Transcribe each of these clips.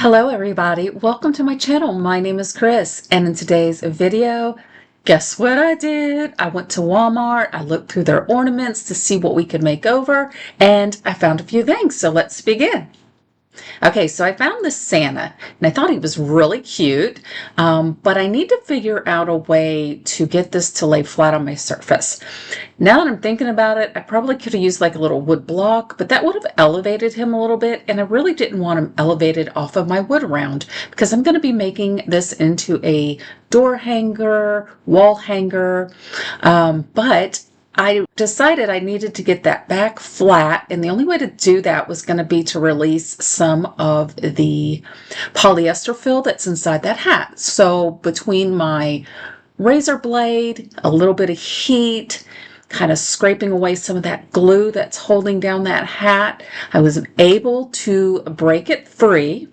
Hello everybody, welcome to my channel. My name is Chris, and in today's video, guess what I did? I went to Walmart, I looked through their ornaments to see what we could make over, and I found a few things, so let's begin. Okay, so I found this Santa, and I thought he was really cute, but I need to figure out a way to get this to lay flat on my surface. Now that I'm thinking about it, I probably could have used like a little wood block, but that would have elevated him a little bit, and I really didn't want him elevated off of my wood round because I'm going to be making this into a door hanger, wall hanger, but I decided I needed to get that back flat, and the only way to do that was going to be to release some of the polyester fill that's inside that hat. So between my razor blade, a little bit of heat, kind of scraping away some of that glue that's holding down that hat, I was able to break it free.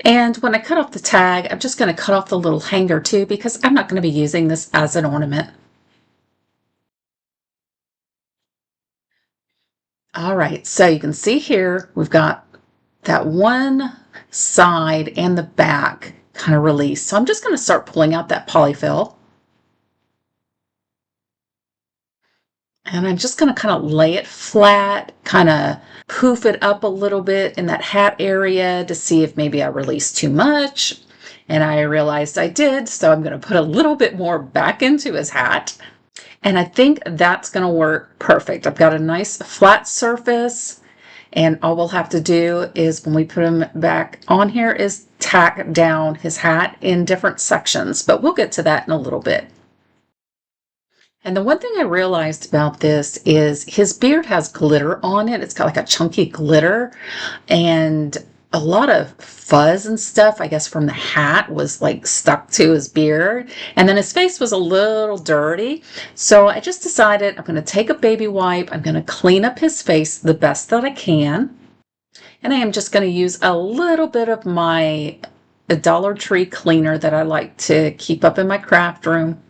And when I cut off the tag, I'm just going to cut off the little hanger too, because I'm not going to be using this as an ornament. All right, so you can see here, we've got that one side and the back kind of released. So I'm just going to start pulling out that polyfill. And I'm just going to kind of lay it flat, kind of poof it up a little bit in that hat area to see if maybe I released too much. And I realized I did, so I'm going to put a little bit more back into his hat. And I think that's going to work perfect. I've got a nice flat surface, and all we'll have to do is when we put him back on here is tack down his hat in different sections, but we'll get to that in a little bit. And the one thing I realized about this is his beard has glitter on it. It's got like a chunky glitter and a lot of fuzz and stuff, I guess, from the hat was like stuck to his beard. And then his face was a little dirty. So I just decided I'm going to take a baby wipe. I'm going to clean up his face the best that I can. And I am just going to use a little bit of my Dollar Tree cleaner that I like to keep up in my craft room.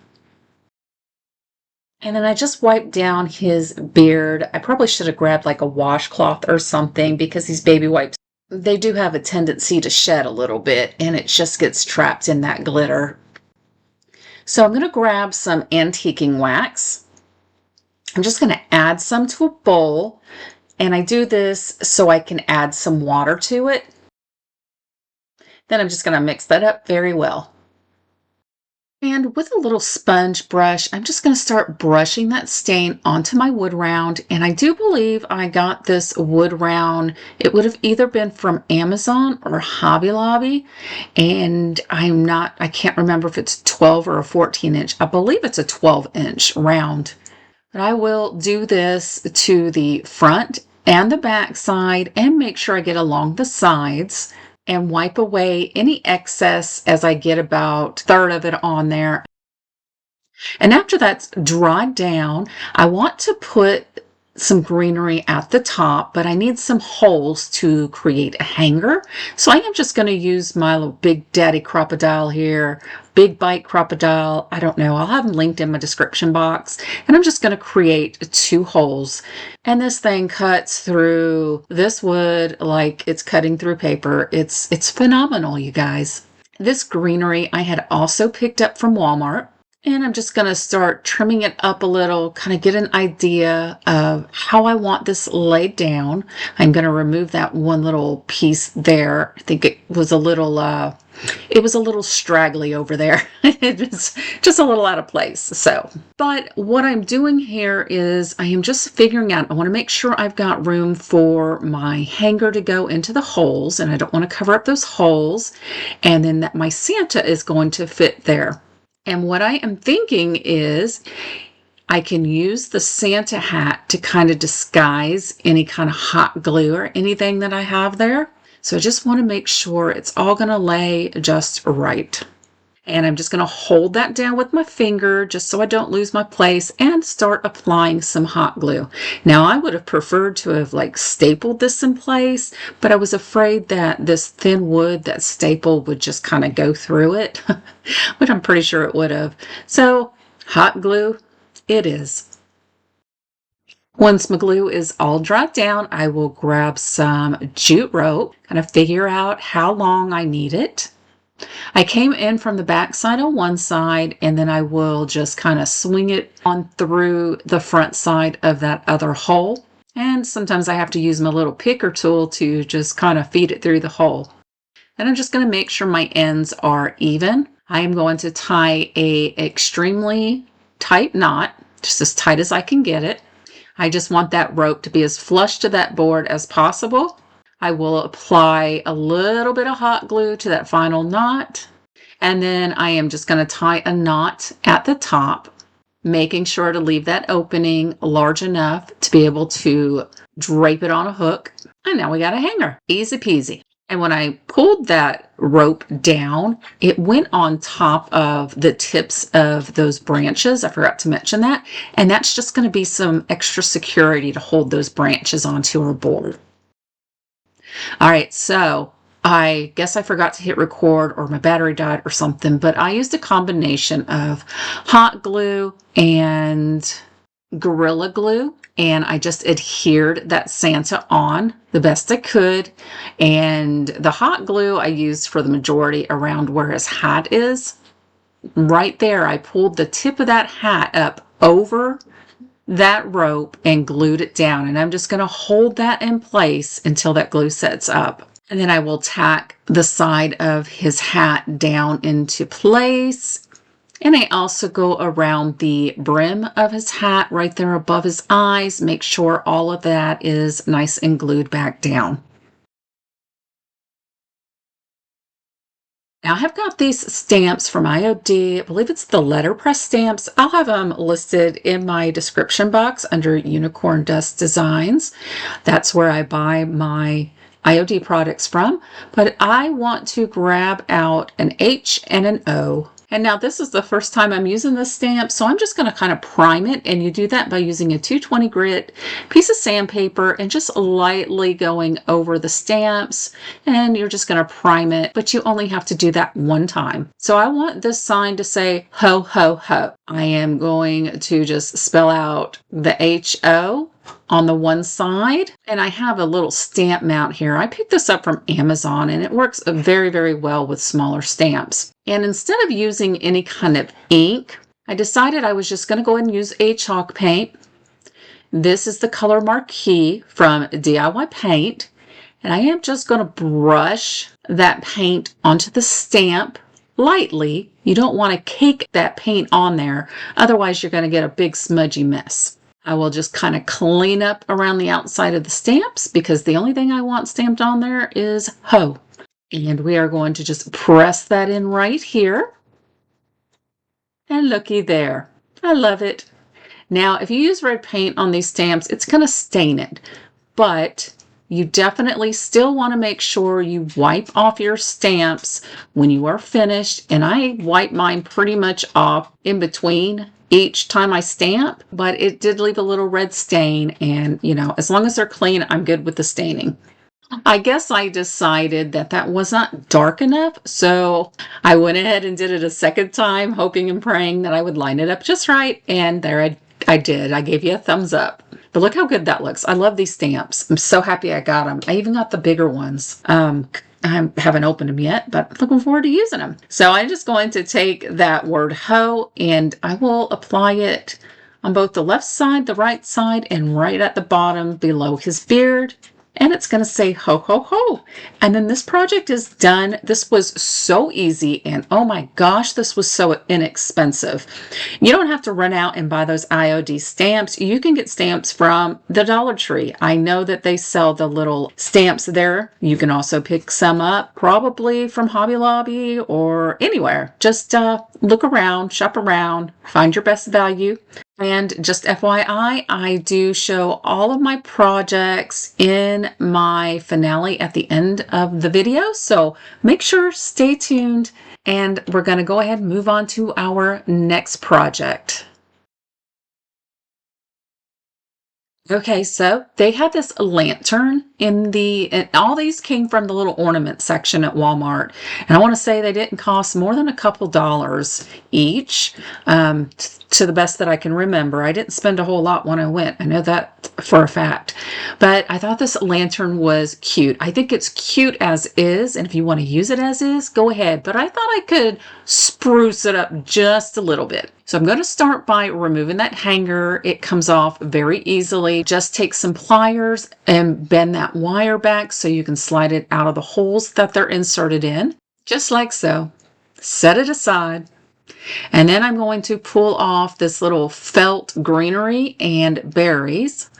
And then I just wiped down his beard. I probably should have grabbed like a washcloth or something because these baby wipes, they do have a tendency to shed a little bit and it just gets trapped in that glitter. So I'm going to grab some antiquing wax. I'm just going to add some to a bowl, and I do this so I can add some water to it. Then I'm just going to mix that up very well. And with a little sponge brush, I'm just going to start brushing that stain onto my wood round. And I do believe I got this wood round. It would have either been from Amazon or Hobby Lobby. And I can't remember if it's 12 or a 14 inch. I believe it's a 12-inch round. But I will do this to the front and the back side and make sure I get along the sides and wipe away any excess as I get about a third of it on there. And after that's dried down, I want to put some greenery at the top, but I need some holes to create a hanger. So I am just going to use my little Big Daddy Crocodile here, Big Bite Crocodile. I don't know. I'll have them linked in my description box. And I'm just going to create 2 holes. And this thing cuts through this wood like it's cutting through paper. It's phenomenal, you guys. This greenery I had also picked up from Walmart. And I'm just going to start trimming it up a little, kind of get an idea of how I want this laid down. I'm going to remove that one little piece there. I think it was a little straggly over there. It was just a little out of place. So, but what I'm doing here is I am just figuring out, I want to make sure I've got room for my hanger to go into the holes, and I don't want to cover up those holes, and then that my Santa is going to fit there. And what I am thinking is I can use the Santa hat to kind of disguise any kind of hot glue or anything that I have there. So I just want to make sure it's all going to lay just right. And I'm just going to hold that down with my finger just so I don't lose my place and start applying some hot glue. Now I would have preferred to have like stapled this in place, but I was afraid that this thin wood, that staple would just kind of go through it, which I'm pretty sure it would have. So hot glue it is. Once my glue is all dried down, I will grab some jute rope, kind of figure out how long I need it. I came in from the back side on one side, and then I will just kind of swing it on through the front side of that other hole. And sometimes I have to use my little picker tool to just kind of feed it through the hole. And I'm just going to make sure my ends are even. I am going to tie a extremely tight knot, just as tight as I can get it. I just want that rope to be as flush to that board as possible. I will apply a little bit of hot glue to that final knot, and then I am just going to tie a knot at the top, making sure to leave that opening large enough to be able to drape it on a hook. And now we got a hanger. Easy peasy. And when I pulled that rope down, it went on top of the tips of those branches. I forgot to mention that. And that's just going to be some extra security to hold those branches onto our board. All right, so I guess I forgot to hit record or my battery died or something, but I used a combination of hot glue and Gorilla Glue, and I just adhered that Santa on the best I could. And the hot glue I used for the majority around where his hat is. Right there, I pulled the tip of that hat up over that rope and glued it down. And I'm just going to hold that in place until that glue sets up. And then I will tack the side of his hat down into place. And I also go around the brim of his hat right there above his eyes, make sure all of that is nice and glued back down. Now I have got these stamps from IOD. I believe it's the letterpress stamps. I'll have them listed in my description box under Unicorn Dust Designs. That's where I buy my IOD products from. But I want to grab out an H and an O. And now this is the first time I'm using this stamp, so I'm just going to kind of prime it. And you do that by using a 220 grit piece of sandpaper and just lightly going over the stamps. And you're just going to prime it, but you only have to do that one time. So I want this sign to say ho, ho, ho. I am going to just spell out the H-O on the one side, and I have a little stamp mount here. I picked this up from Amazon, and it works very, very well with smaller stamps. And instead of using any kind of ink, I decided I was just going to go ahead and use a chalk paint. This is the color Marquee from DIY Paint, and I am just going to brush that paint onto the stamp lightly. You don't want to cake that paint on there, otherwise you're going to get a big smudgy mess. I will just kind of clean up around the outside of the stamps because the only thing I want stamped on there is ho. And we are going to just press that in right here. And looky there. I love it. Now, if you use red paint on these stamps, it's going to stain it. But you definitely still want to make sure you wipe off your stamps when you are finished. And I wipe mine pretty much off in between each time I stamp, but it did leave a little red stain, and you know, as long as they're clean, I'm good with the staining. I guess I decided that that was not dark enough, so I went ahead and did it a second time, hoping and praying that I would line it up just right, and there I did. I gave you a thumbs up. But look how good that looks. I love these stamps. I'm so happy I got them. I even got the bigger ones. I haven't opened them yet, but looking forward to using them. So I'm just going to take that word ho, and I will apply it on both the left side, the right side, and right at the bottom below his beard. And it's going to say ho, ho, ho. And then this project is done. This was so easy. And oh my gosh, this was so inexpensive. You don't have to run out and buy those IOD stamps. You can get stamps from the Dollar Tree. I know that they sell the little stamps there. You can also pick some up probably from Hobby Lobby or anywhere. Just look around, shop around, find your best value. And just FYI, I do show all of my projects in my finale at the end of the video. So make sure, stay tuned, and we're going to go ahead and move on to our next project. Okay, so they had this lantern and all these came from the little ornament section at Walmart. And I want to say they didn't cost more than a couple dollars each, to the best that I can remember. I didn't spend a whole lot when I went. I know that for a fact. But I thought this lantern was cute. I think it's cute as is. And if you want to use it as is, go ahead. But I thought I could spruce it up just a little bit. So I'm going to start by removing that hanger. It comes off very easily. Just take some pliers and bend that wire back so you can slide it out of the holes that they're inserted in, just like so. Set it aside. And then I'm going to pull off this little felt greenery and berries.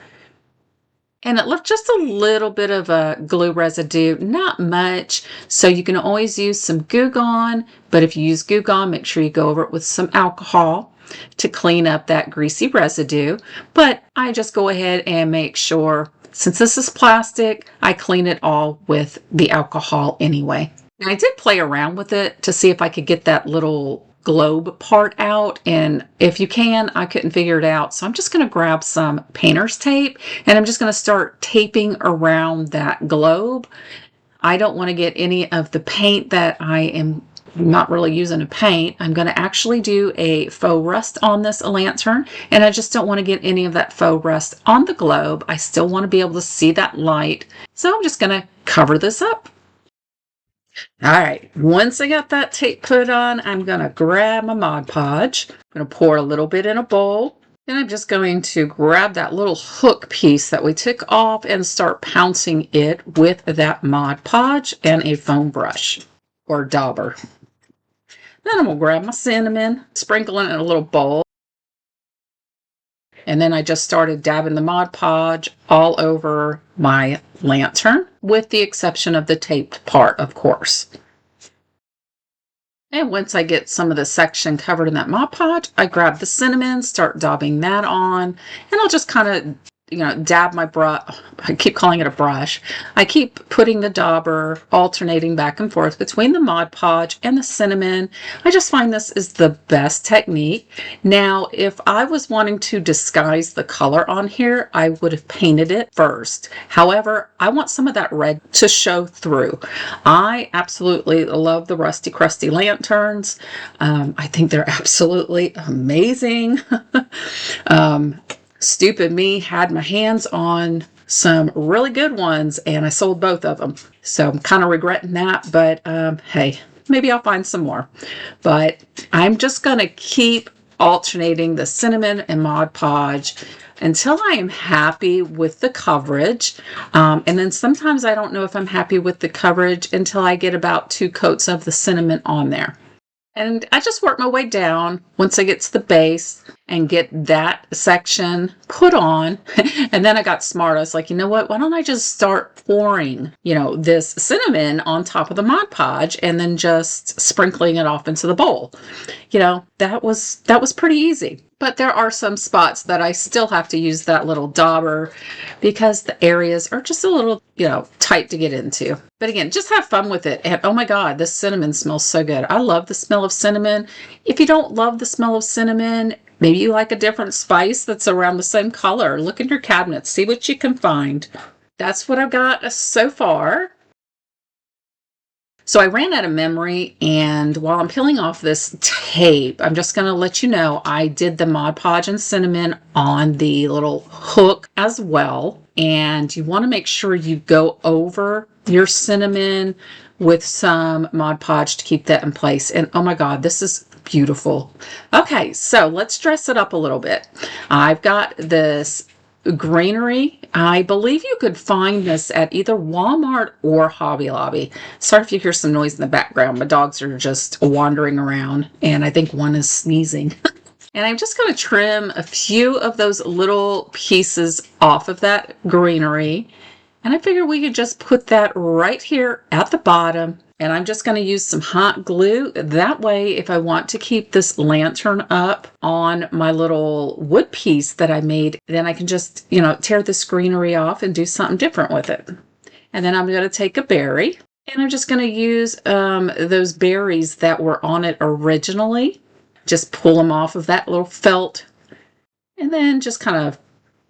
And it left just a little bit of a glue residue, not much. So you can always use some Goo Gone, but if you use Goo Gone, make sure you go over it with some alcohol to clean up that greasy residue. But I just go ahead and make sure, since this is plastic, I clean it all with the alcohol anyway. And I did play around with it to see if I could get that little globe part out, and if you can, I couldn't figure it out, so I'm just going to grab some painter's tape and I'm just going to start taping around that globe. I don't want to get any of the paint that I am not really using to paint. I'm going to actually do a faux rust on this lantern, and I just don't want to get any of that faux rust on the globe. I still want to be able to see that light, so I'm just going to cover this up. All right, once I got that tape put on, I'm going to grab my Mod Podge. I'm going to pour a little bit in a bowl. And I'm just going to grab that little hook piece that we took off and start pouncing it with that Mod Podge and a foam brush or dauber. Then I'm going to grab my cinnamon, sprinkle it in a little bowl. And then I just started dabbing the Mod Podge all over my lantern, with the exception of the taped part, of course. And once I get some of the section covered in that Mod Podge, I grab the cinnamon, start daubing that on, and I'll just kind of, dab my brush. I keep calling it a brush. I keep putting the dauber, alternating back and forth between the Mod Podge and the cinnamon. I just find this is the best technique. Now, if I was wanting to disguise the color on here, I would have painted it first. However, I want some of that red to show through. I absolutely love the Rusty Crusty lanterns. I think they're absolutely amazing. Stupid me had my hands on some really good ones, and I sold both of them. So I'm kind of regretting that, but hey, maybe I'll find some more. But I'm just going to keep alternating the cinnamon and Mod Podge until I am happy with the coverage. And then sometimes I don't know if I'm happy with the coverage until I get about 2 coats of the cinnamon on there. And I just work my way down once I get to the base and get that section put on. And then I got smart. I was like, you know what? Why don't I just start pouring, this cinnamon on top of the Mod Podge and then just sprinkling it off into the bowl. That was pretty easy. But there are some spots that I still have to use that little dauber because the areas are just a little, tight to get into. But again, just have fun with it. And oh my God, this cinnamon smells so good. I love the smell of cinnamon. If you don't love the smell of cinnamon, maybe you like a different spice that's around the same color. Look in your cabinet, see what you can find. That's what I've got so far. So I ran out of memory, and while I'm peeling off this tape, I'm just going to let you know I did the Mod Podge and cinnamon on the little hook as well. And you want to make sure you go over your cinnamon with some Mod Podge to keep that in place. And oh my God, this is beautiful. Okay, so let's dress it up a little bit. I've got this greenery. I believe you could find this at either Walmart or Hobby Lobby. Sorry if you hear some noise in the background. My dogs are just wandering around, and I think one is sneezing. And I'm just going to trim a few of those little pieces off of that greenery. And I figure we could just put that right here at the bottom. And I'm just going to use some hot glue. That way, if I want to keep this lantern up on my little wood piece that I made, then I can just, tear this greenery off and do something different with it. And then I'm going to take a berry, and I'm just going to use those berries that were on it originally. Just pull them off of that little felt, and then just kind of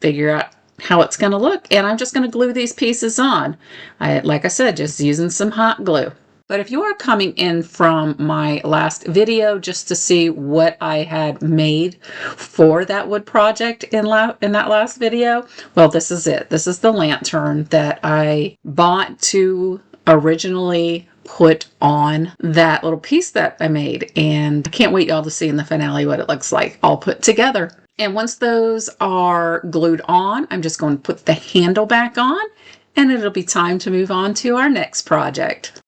figure out how it's going to look, and I'm just going to glue these pieces on. Like I said, just using some hot glue. But if you are coming in from my last video just to see what I had made for that wood project in that last video, well, this is it. This is the lantern that I bought to originally put on that little piece that I made. And I can't wait y'all to see in the finale what it looks like all put together. And once those are glued on, I'm just going to put the handle back on, and it'll be time to move on to our next project.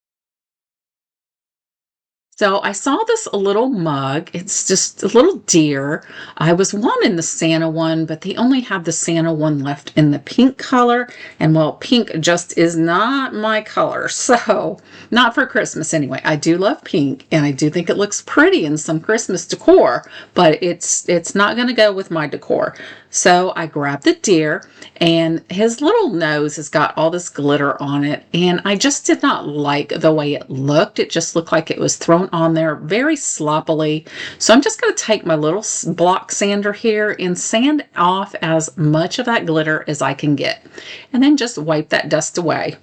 So I saw this little mug. It's just a little deer. I was wanting the Santa one, but they only have the Santa one left in the pink color. And well, pink just is not my color. So not for Christmas anyway. I do love pink, and I do think it looks pretty in some Christmas decor, but it's not going to go with my decor. So I grabbed the deer, and his little nose has got all this glitter on it, and I just did not like the way it looked. It just looked like it was thrown on there very sloppily. So I'm just going to take my little block sander here and sand off as much of that glitter as I can get, and then just wipe that dust away.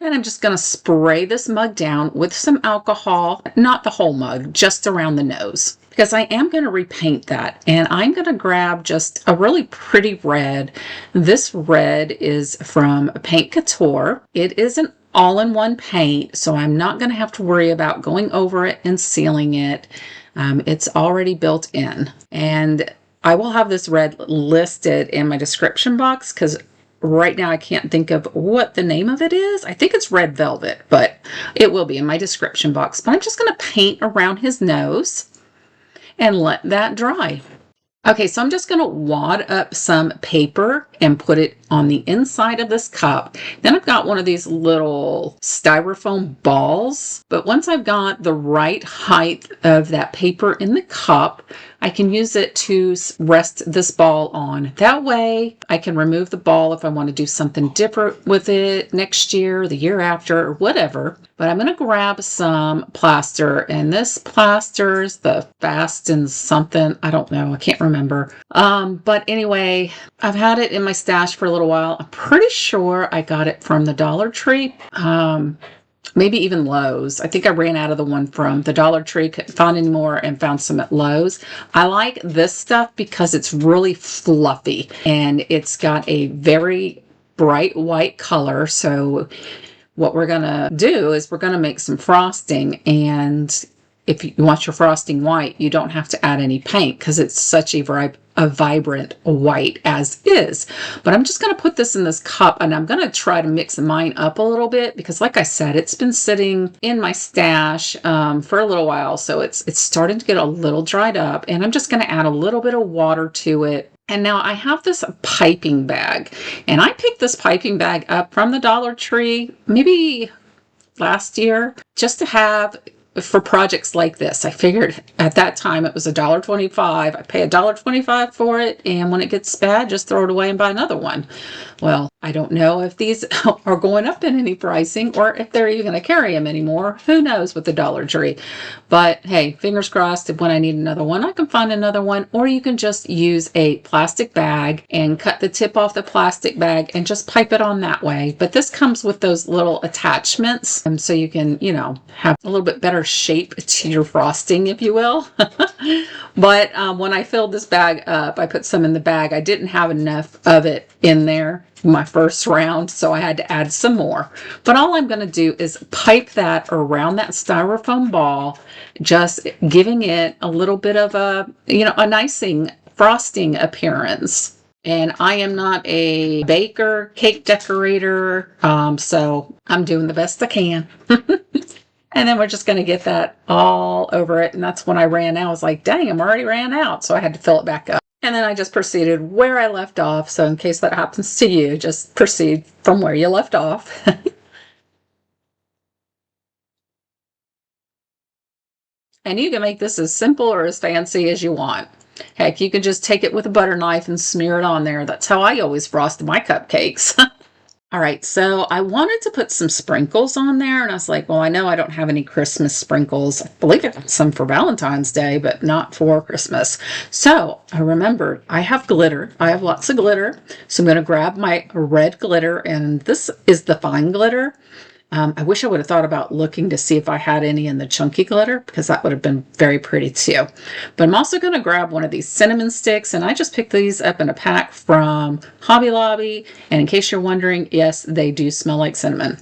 And I'm just going to spray this mug down with some alcohol, not the whole mug, just around the nose, because I am going to repaint that. And I'm going to grab just a really pretty red. This red is from Paint Couture. It is an all-in-one paint, so I'm not going to have to worry about going over it and sealing it. It's already built in. And I will have this red listed in my description box, because right now I can't think of what the name of it is. I think it's Red Velvet, but it will be in my description box. But I'm just going to paint around his nose and let that dry. Okay, so I'm just going to wad up some paper and put it on the inside of this cup. Then I've got one of these little styrofoam balls. But once I've got the right height of that paper in the cup, I can use it to rest this ball on. That way I can remove the ball if I want to do something different with it next year, the year after, or whatever. But I'm going to grab some plaster, and this plaster's the Fast and something. I don't know. I can't remember. But anyway, I've had it in my stash for a little while. I'm pretty sure I got it from the Dollar Tree. Maybe even Lowe's. I think I ran out of the one from the Dollar Tree, couldn't find any more, and found some at Lowe's. I like this stuff because it's really fluffy, and it's got a very bright white color. So what we're going to do is we're going to make some frosting, and if you want your frosting white, you don't have to add any paint because it's such a vibrant white as is. But I'm just going to put this in this cup, and I'm going to try to mix mine up a little bit because, like I said, it's been sitting in my stash for a little while, so it's starting to get a little dried up, and I'm just going to add a little bit of water to it. And now I have this piping bag, and I picked this piping bag up from the Dollar Tree maybe last year just to have for projects like this. I figured at that time it was $1.25. I pay $1.25 for it, and when it gets bad, just throw it away and buy another one. Well, I don't know if these are going up in any pricing or if they're even going to carry them anymore. Who knows with the Dollar Tree? But hey, fingers crossed, if when I need another one, I can find another one. Or you can just use a plastic bag and cut the tip off the plastic bag and just pipe it on that way. But this comes with those little attachments, so you can, have a little bit better shape to your frosting, if you will. But when I filled this bag up, I put some in the bag. I didn't have enough of it in there my first round, so I had to add some more. But all I'm going to do is pipe that around that styrofoam ball, just giving it a little bit of a icing frosting appearance. And I am not a baker, cake decorator, so I'm doing the best I can. And then we're just going to get that all over it. And that's when I ran out. I was like, dang, I'm already ran out. So I had to fill it back up. And then I just proceeded where I left off. So in case that happens to you, just proceed from where you left off. And you can make this as simple or as fancy as you want. Heck, you can just take it with a butter knife and smear it on there. That's how I always frost my cupcakes. All right, so I wanted to put some sprinkles on there, and I was like, well, I know I don't have any Christmas sprinkles. I believe I got some for Valentine's Day, but not for Christmas. So I remembered I have glitter. I have lots of glitter. So I'm going to grab my red glitter, and this is the fine glitter. I wish I would have thought about looking to see if I had any in the chunky glitter, because that would have been very pretty too. But I'm also going to grab one of these cinnamon sticks, and I just picked these up in a pack from Hobby Lobby. And in case you're wondering, yes, they do smell like cinnamon.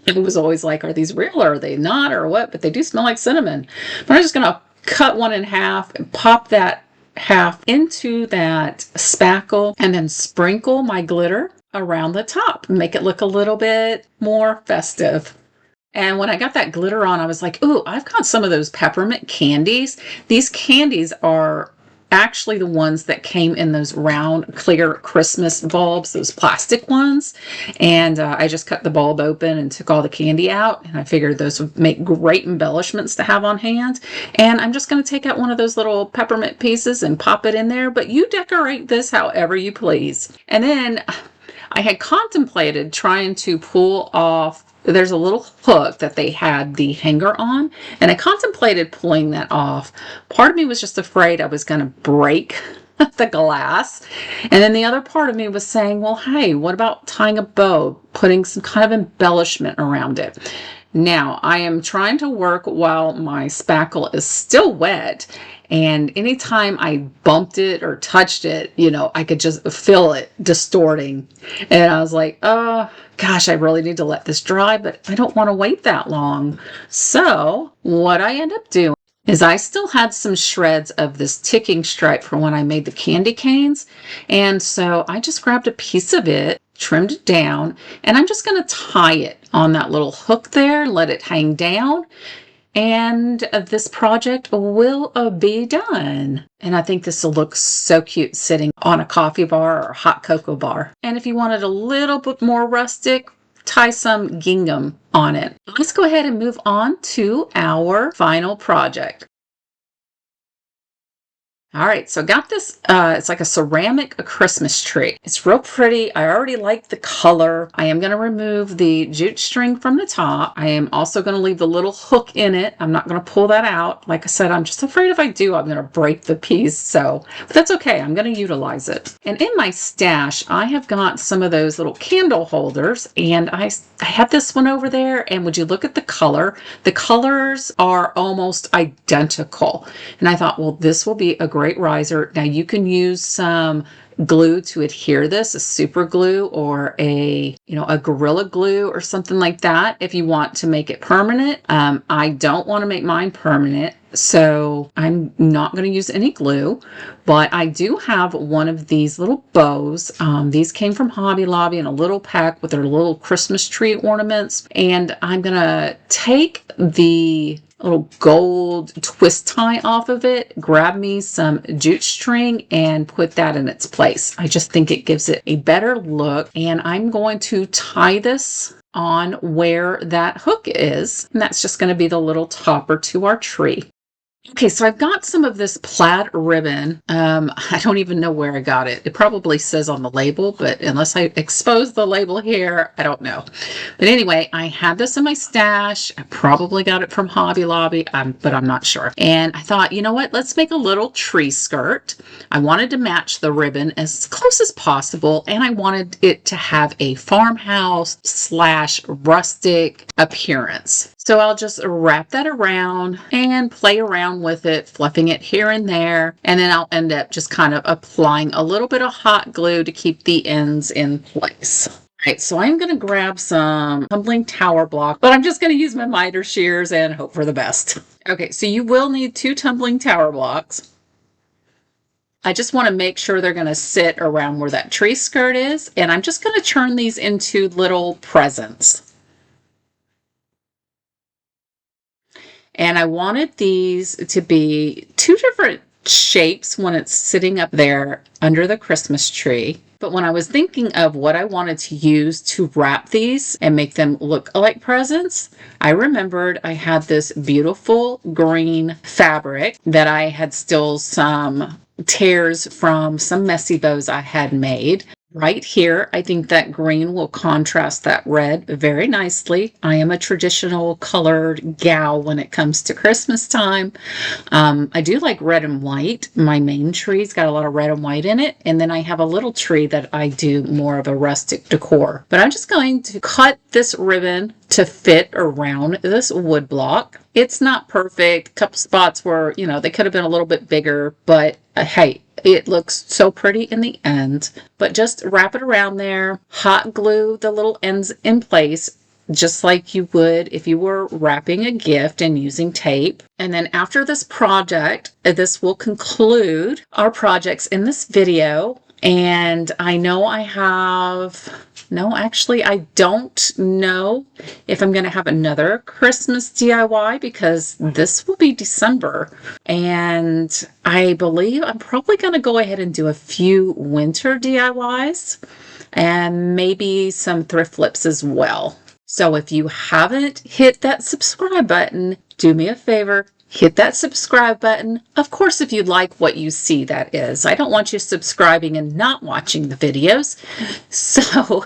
It was always like, are these real or are they not or what? But they do smell like cinnamon. But I'm just going to cut one in half and pop that half into that spackle and then sprinkle my glitter around the top, make it look a little bit more festive. And when I got that glitter on, I was like, ooh, I've got some of those peppermint candies. These candies are actually the ones that came in those round, clear Christmas bulbs, those plastic ones. And I just cut the bulb open and took all the candy out. And I figured those would make great embellishments to have on hand. And I'm just going to take out one of those little peppermint pieces and pop it in there. But you decorate this however you please. And then I had contemplated trying to pull off, there's a little hook that they had the hanger on, and I contemplated pulling that off. Part of me was just afraid I was going to break the glass. And then the other part of me was saying, well, hey, what about tying a bow, putting some kind of embellishment around it? Now, I am trying to work while my spackle is still wet, and anytime I bumped it or touched it, I could just feel it distorting. And I was like, oh, gosh, I really need to let this dry, but I don't want to wait that long. So what I end up doing is I still had some shreds of this ticking stripe from when I made the candy canes. And so I just grabbed a piece of it, trimmed it down, and I'm just going to tie it on that little hook there, let it hang down. And this project will be done. And I think this will look so cute sitting on a coffee bar or hot cocoa bar. And if you wanted a little bit more rustic, tie some gingham on it. Let's go ahead and move on to our final project. All right, so I got this, it's like a ceramic Christmas tree. It's real pretty. I already like the color. I am going to remove the jute string from the top. I am also going to leave the little hook in it. I'm not going to pull that out. Like I said, I'm just afraid if I do, I'm going to break the piece. But that's okay. I'm going to utilize it. And in my stash, I have got some of those little candle holders, and I have this one over there. And would you look at the color? The colors are almost identical. And I thought, well, this will be a great riser. Now you can use some glue to adhere this, a super glue or a Gorilla Glue or something like that if you want to make it permanent. I don't want to make mine permanent, so I'm not going to use any glue, but I do have one of these little bows. These came from Hobby Lobby in a little pack with their little Christmas tree ornaments, and I'm going to take the little gold twist tie off of it, grab me some jute string and put that in its place. I just think it gives it a better look, and I'm going to tie this on where that hook is, and that's just going to be the little topper to our tree. Okay, so I've got some of this plaid ribbon. I don't even know where I got it. It probably says on the label, but unless I expose the label here, I don't know. But anyway, I had this in my stash. I probably got it from Hobby Lobby, but I'm not sure. And I thought, you know what? Let's make a little tree skirt. I wanted to match the ribbon as close as possible, and I wanted it to have a farmhouse / rustic appearance. So I'll just wrap that around and play around with it, fluffing it here and there. And then I'll end up just kind of applying a little bit of hot glue to keep the ends in place. All right, so I'm going to grab some tumbling tower block, but I'm just going to use my miter shears and hope for the best. Okay, so you will need 2 tumbling tower blocks. I just want to make sure they're going to sit around where that tree skirt is. And I'm just going to turn these into little presents. And I wanted these to be 2 different shapes when it's sitting up there under the Christmas tree. But when I was thinking of what I wanted to use to wrap these and make them look like presents, I remembered I had this beautiful green fabric that I had still some tears from some messy bows I had made. right here. I think that green will contrast that red very nicely. I am a traditional colored gal when it comes to Christmas time. I do like red and white. My main tree's got a lot of red and white in it. And then I have a little tree that I do more of a rustic decor. But I'm just going to cut this ribbon to fit around this wood block. It's not perfect. A couple spots where, you know, they could have been a little bit bigger, but hey, it looks so pretty in the end. But just wrap it around there, hot glue the little ends in place, just like you would if you were wrapping a gift and using tape. And then after this project, this will conclude our projects in this video. And I know I have, no, actually, I don't know if I'm going to have another Christmas DIY because this will be December. And I believe I'm probably going to go ahead and do a few winter DIYs and maybe some thrift flips as well. So if you haven't hit that subscribe button, do me a favor, hit that subscribe button. Of course, if you like what you see, that is. I don't want you subscribing and not watching the videos. So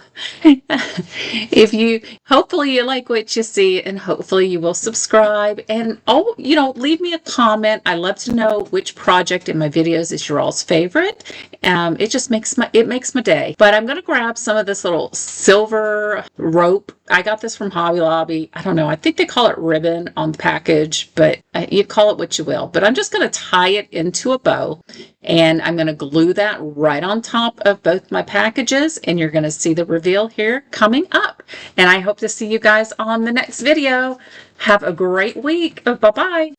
if you, hopefully you like what you see and hopefully you will subscribe and, oh, you know, leave me a comment. I love to know which project in my videos is your all's favorite. It just makes my day. But I'm going to grab some of this little silver rope. I got this from Hobby Lobby. I don't know. I think they call it ribbon on the package, but you call it what you will. But I'm just going to tie it into a bow and I'm going to glue that right on top of both my packages. And you're going to see the reveal here coming up. And I hope to see you guys on the next video. Have a great week. Bye-bye.